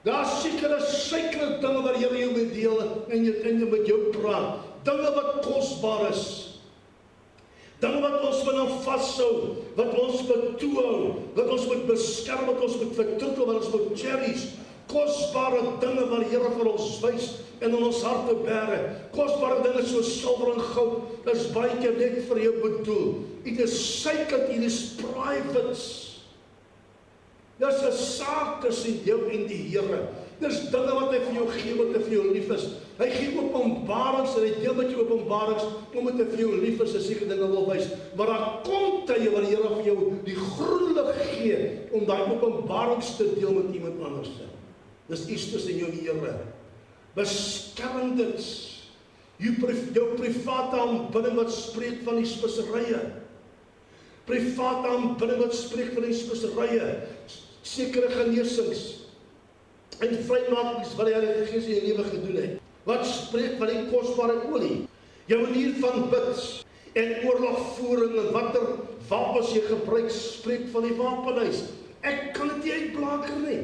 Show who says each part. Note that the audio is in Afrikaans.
Speaker 1: Daar's sekere suikerige dinge wat Here jou mee deel en jy met jou praat. Dinge wat kosbaar is. Dinge wat ons moet vashou, wat ons moet toehou, wat ons moet beskerm, wat ons moet vertroetel, wat ons moet cherish. Kosbare dinge wat die Here vir ons wys en in ons harte bære. Kosbare dinge soos silwer en goud is baie keer net vir jou bedoel. It is sacred, it is private. Dis 'n saak tussen jou en die Here. Dis dinge wat hy vir jou gee, wat hy vir jou lief is. Hy gee openbarings en hy deel met jou openbarings omdat hy vir jou lief is en sekere dinge wil wys. Maar daar kom tye waar die Here vir jou die groen lig gee om daai openbarings te deel met iemand anders. Dis iets tussen jou en die Here. Beskerm dit. Jou private aanbidding wat spreek van die speserye. Private aanbidding wat spreek van die speserye. Sekere genesings en vrymakings wat die Heilige Gees in jou lewe gedoen het. Wat spreek van die kosbare olie. Jou manier van bid en oorlogvoering en watter wapens jy gebruik, spreek van die wapenhuis. Ek kan dit nie uitblaker nie.